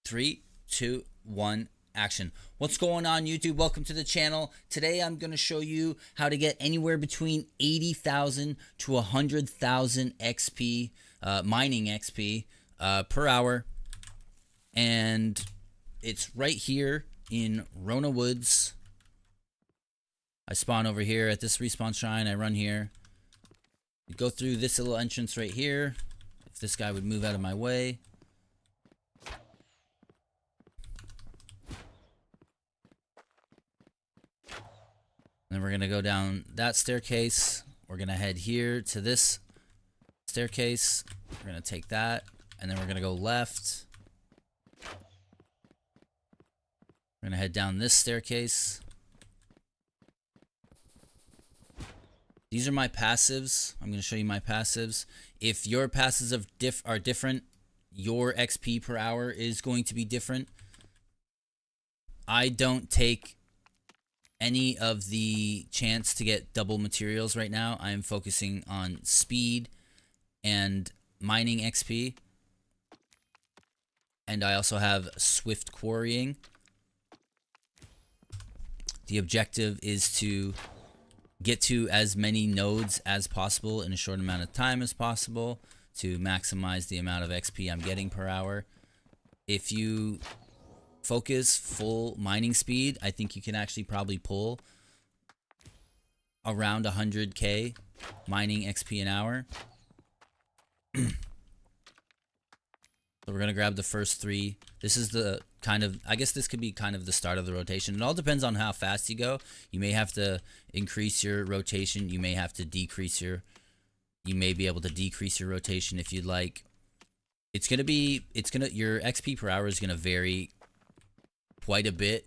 Three, two, one, action. What's going on, YouTube? Welcome to the channel. Today I'm going to show you how to get anywhere between 80,000 to 100,000 XP, mining XP per hour. And it's right here in Rona Woods. I spawn over here at this respawn shrine. I run here. You go through this little entrance right here. If this guy would move out of my way. Then we're going to go down that staircase. We're going to head here to this staircase. We're going to take that. And then we're going to go left. We're going to head down this staircase. These are my passives. I'm going to show you my passives. If your passives are different, your XP per hour is going to be different. I don't take any of the chance to get double materials right now. I am focusing on speed and mining XP. And I also have swift quarrying. The objective is to get to as many nodes as possible in a short amount of time as possible to maximize the amount of XP I'm getting per hour. If you focus full mining speed, I think you can actually probably pull around 100k mining XP an hour. So we're going to grab the first three. This is the kind of, I guess this could be kind of the start of the rotation. It all depends on how fast you go. You may have to increase your rotation. You may have to decrease your, you may be able to decrease your rotation if you'd like. Your XP per hour is going to vary quite a bit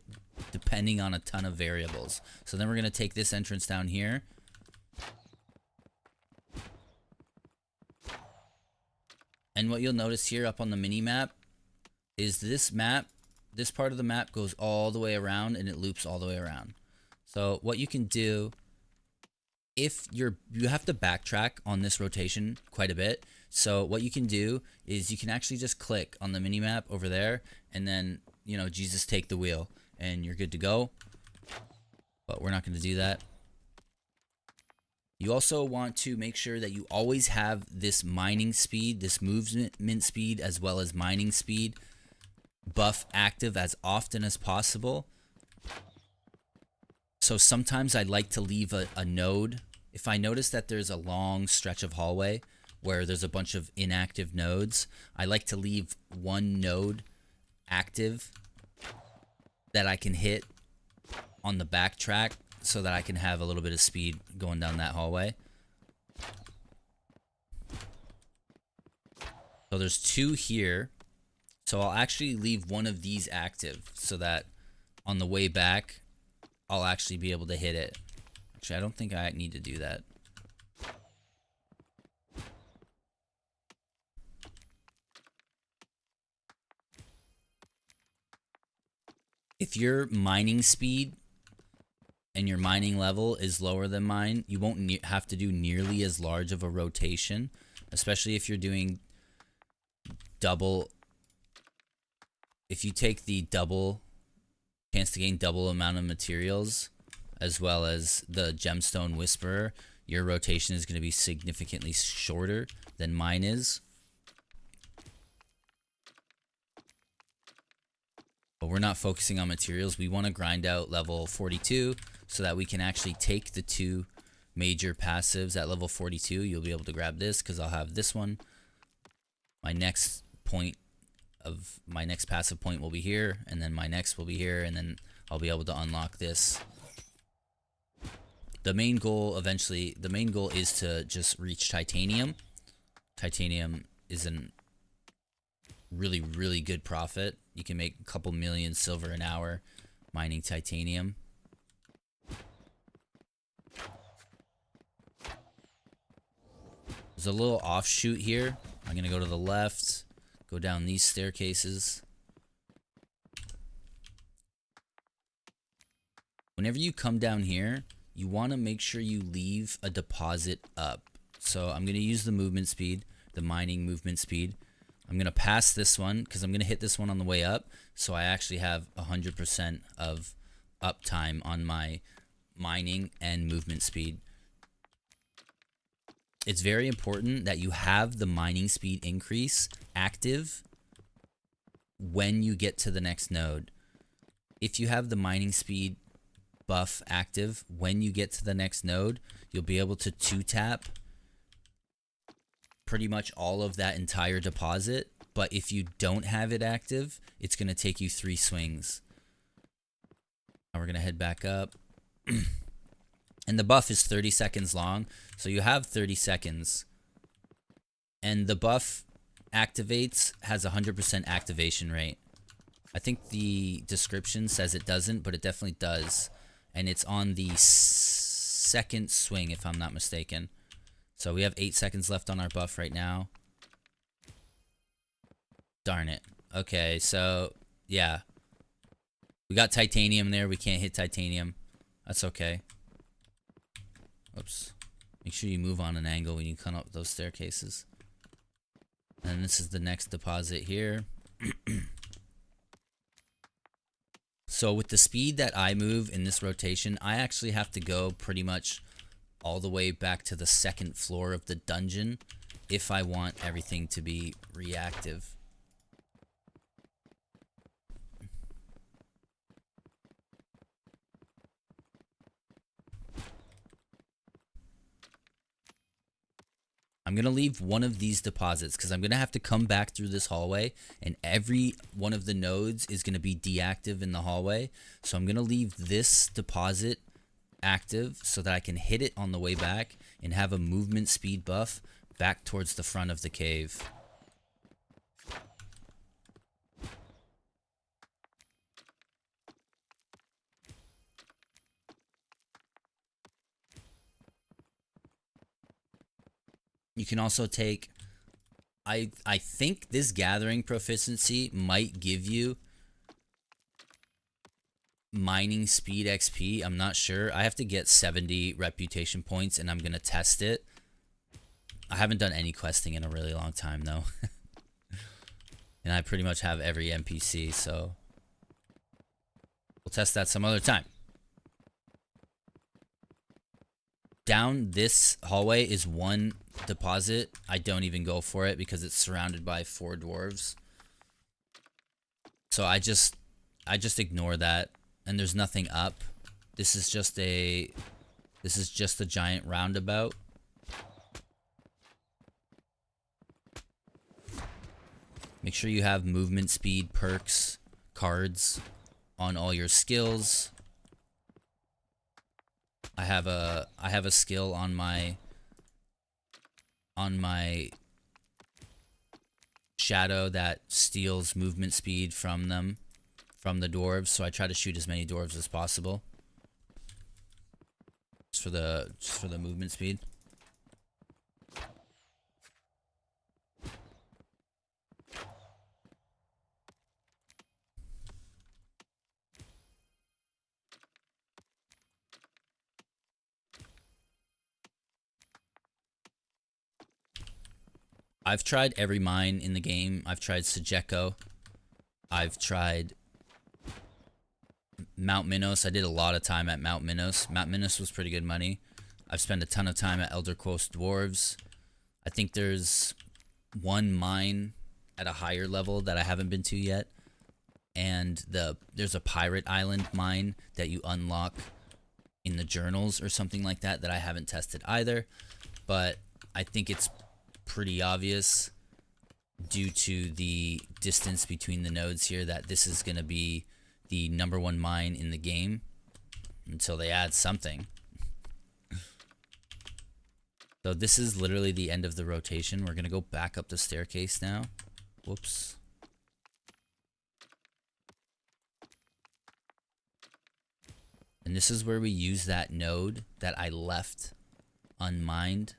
depending on a ton of variables. So then we're going to take this entrance down here. And what you'll notice here up on the mini map is this part of the map goes all the way around and it loops all the way around. So what you can do, if you have to backtrack on this rotation quite a bit. So what you can do is you can actually just click on the mini map over there and then, you know, Jesus take the wheel and you're good to go. But we're not going to do that. You also want to make sure that you always have this mining speed, this movement speed, as well as mining speed buff active as often as possible. So sometimes I like to leave a node. If I notice that there's a long stretch of hallway where there's a bunch of inactive nodes, I like to leave one node active that I can hit on the backtrack so that I can have a little bit of speed going down that hallway. So there's two here. So I'll actually leave one of these active so that on the way back, I'll actually be able to hit it. Actually, I don't think I need to do that. If your mining speed and your mining level is lower than mine, you won't have to do nearly as large of a rotation, especially if you're doing double. If you take the double chance to gain double amount of materials as well as the gemstone whisperer, your rotation is going to be significantly shorter than mine is. But we're not focusing on materials. We want to grind out level 42 so that we can actually take the two major passives at level 42. You'll be able to grab this because I'll have this one. My next passive point will be here, and then my next will be here, and then I'll be able to unlock this. The main goal is to just reach titanium. Titanium is a really, really good profit. You can make a couple million silver an hour mining titanium. There's a little offshoot here. I'm going to go to the left, go down these staircases. Whenever you come down here, you want to make sure you leave a deposit up. So I'm going to use the movement speed, the mining movement speed. I'm going to pass this one because I'm going to hit this one on the way up. So I actually have 100% of uptime on my mining and movement speed. It's very important that you have the mining speed increase active when you get to the next node. If you have the mining speed buff active when you get to the next node, you'll be able to 2-tap pretty much all of that entire deposit. But if you don't have it active, it's going to take you 3 swings. Now we're going to head back up. And the buff is 30 seconds long, so you have 30 seconds. And the buff activates, has 100% activation rate. I think the description says it doesn't, but it definitely does. And it's on the second swing, if I'm not mistaken. So we have 8 seconds left on our buff right now. Darn it. Okay, so, yeah. We got titanium there. We can't hit titanium. That's okay. Oops. Make sure you move on an angle when you come up those staircases. And this is the next deposit here. So with the speed that I move in this rotation, I actually have to go pretty much all the way back to the second floor of the dungeon if I want everything to be reactive. I'm going to leave one of these deposits because I'm going to have to come back through this hallway, and every one of the nodes is going to be deactive in the hallway. So I'm going to leave this deposit active so that I can hit it on the way back and have a movement speed buff back towards the front of the cave. You can also take, I think this gathering proficiency might give you mining speed XP. I'm not sure. I have to get 70 reputation points and I'm going to test it. I haven't done any questing in a really long time though. And I pretty much have every NPC, so we'll test that some other time. Down this hallway is one deposit. I don't even go for it because it's surrounded by 4 dwarves. So I just ignore that, and there's nothing up. This is just a giant roundabout. Make sure you have movement speed perks cards on all your skills. I have a skill on my shadow that steals movement speed from them, from the dwarves, so I try to shoot as many dwarves as possible. Just for the movement speed. I've tried every mine in the game. I've tried Sejeko. I've tried Mount Minos. I did a lot of time at Mount Minos. Mount Minos was pretty good money. I've spent a ton of time at Elder Coast Dwarves. I think there's one mine at a higher level that I haven't been to yet. And there's a Pirate Island mine that you unlock in the journals or something like that that I haven't tested either. But I think it's pretty obvious due to the distance between the nodes here that this is going to be the #1 mine in the game until they add something. So this is literally the end of the rotation. We're going to go back up the staircase now. Whoops. And this is where we use that node that I left unmined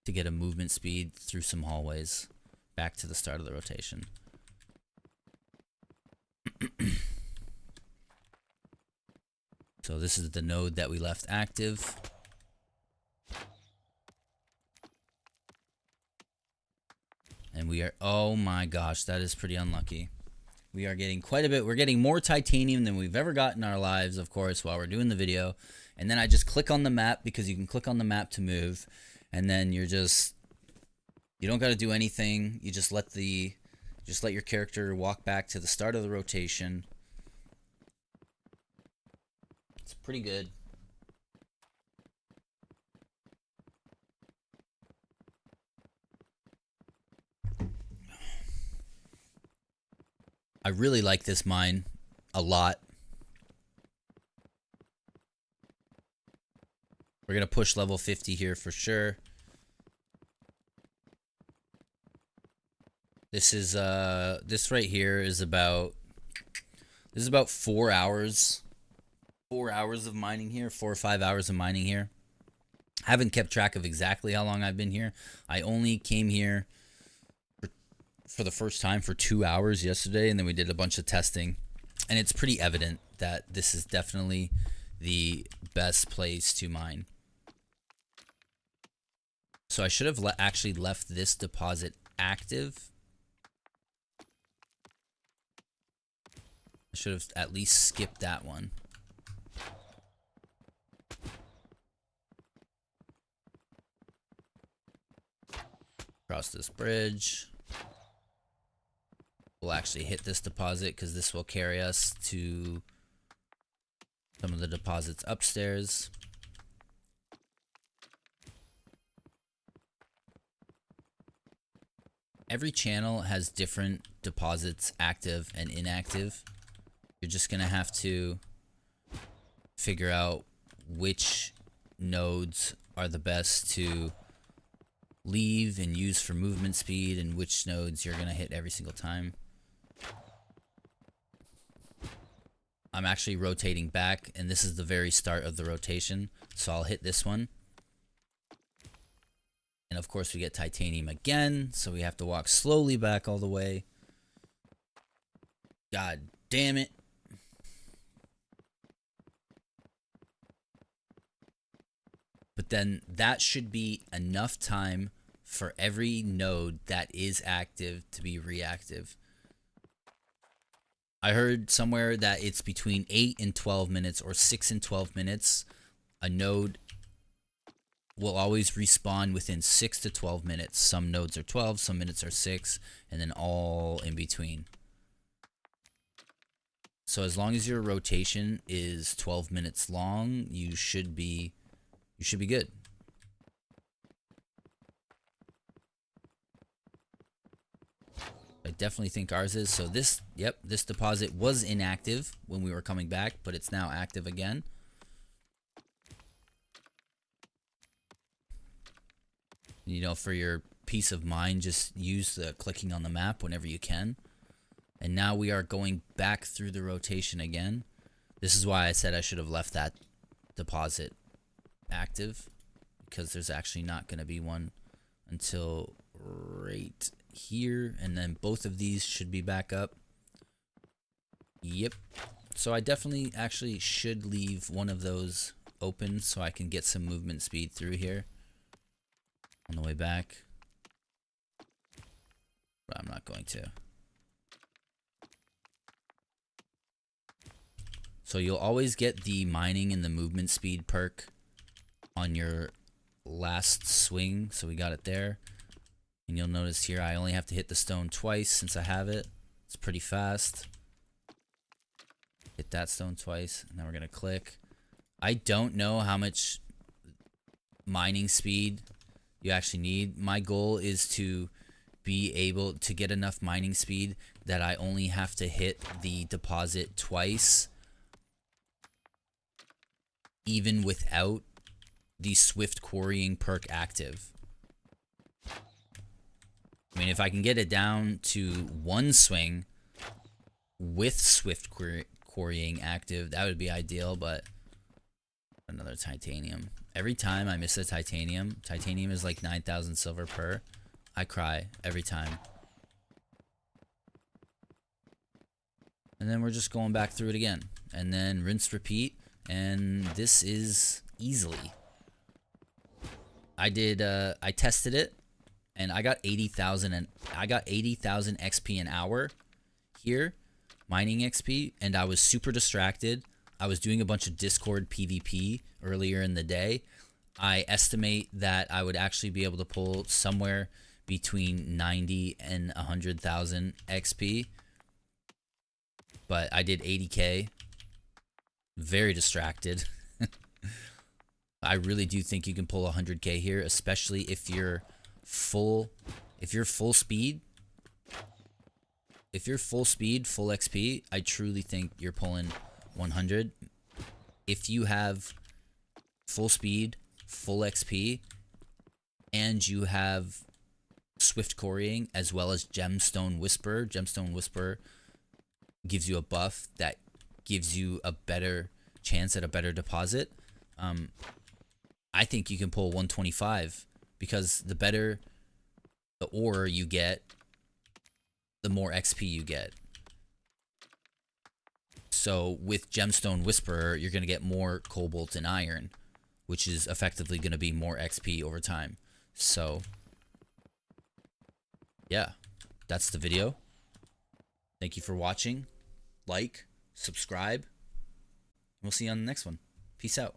to get a movement speed through some hallways back to the start of the rotation. So this is the node that we left active. we are, oh my gosh, that is pretty unlucky. We are getting quite a bit. We're getting more titanium than we've ever gotten in our lives, of course, while we're doing the video. And then I just click on the map, because you can click on the map to move. And then you don't got to do anything. You just let your character walk back to the start of the rotation. It's pretty good. I really like this mine a lot. We're going to push level 50 here for sure. This is this right here is about 4 hours. 4 hours of mining here, 4 or 5 hours of mining here. I haven't kept track of exactly how long I've been here. I only came here for the first time for 2 hours yesterday, and then we did a bunch of testing, and it's pretty evident that this is definitely the best place to mine. So I should have actually left this deposit active. I should have at least skipped that one. Cross this bridge. We'll actually hit this deposit, because this will carry us to some of the deposits upstairs. Every channel has different deposits, active and inactive. You're just going to have to figure out which nodes are the best to leave and use for movement speed, and which nodes you're going to hit every single time. I'm actually rotating back, and this is the very start of the rotation, so I'll hit this one. And of course we get titanium again, so we have to walk slowly back all the way. God damn it. But then that should be enough time for every node that is active to be reactive. I heard somewhere that it's between 8 and 12 minutes or 6 and 12 minutes. A node will always respawn within 6 to 12 minutes. Some nodes are 12, some minutes are 6, and then all in between. So as long as your rotation is 12 minutes long, you should be good. I definitely think ours is. So this deposit was inactive when we were coming back, but it's now active again. You know, for your peace of mind, just use the clicking on the map whenever you can. And now we are going back through the rotation again. This is why I said I should have left that deposit active, because there's actually not going to be one until right here, and then both of these should be back up. Yep. So I definitely actually should leave one of those open so I can get some movement speed through here on the way back, but I'm not going to. So you'll always get the mining and the movement speed perk on your last swing, so we got it there. And you'll notice here I only have to hit the stone twice since I have it. It's pretty fast. Hit that stone twice, and then we're gonna click. I don't know how much mining speed you actually need. My goal is to be able to get enough mining speed that I only have to hit the deposit twice, even without the swift quarrying perk active. I mean, if I can get it down to one swing with swift quarrying active, that would be ideal, but another titanium. Every time I miss a titanium is like 9,000 silver per. I cry every time. And then we're just going back through it again. And then rinse, repeat. And this is easily. I tested it and I got 80,000 XP an hour here, mining XP, and I was super distracted. I was doing a bunch of Discord PvP earlier in the day. I estimate that I would actually be able to pull somewhere between 90 and 100,000 XP, but I did 80k. Very distracted. I really do think you can pull 100k here, especially if you're full speed. If you're full speed, full XP, I truly think you're pulling 100. If you have full speed, full XP, and you have swift quarrying as well as Gemstone Whisperer. Gemstone Whisperer gives you a buff that gives you a better chance at a better deposit. I think you can pull 125 because the better the ore you get, the more XP you get. So with Gemstone Whisperer, you're going to get more cobalt and iron, which is effectively going to be more XP over time. So yeah, that's the video. Thank you for watching. Like, subscribe. We'll see you on the next one. Peace out.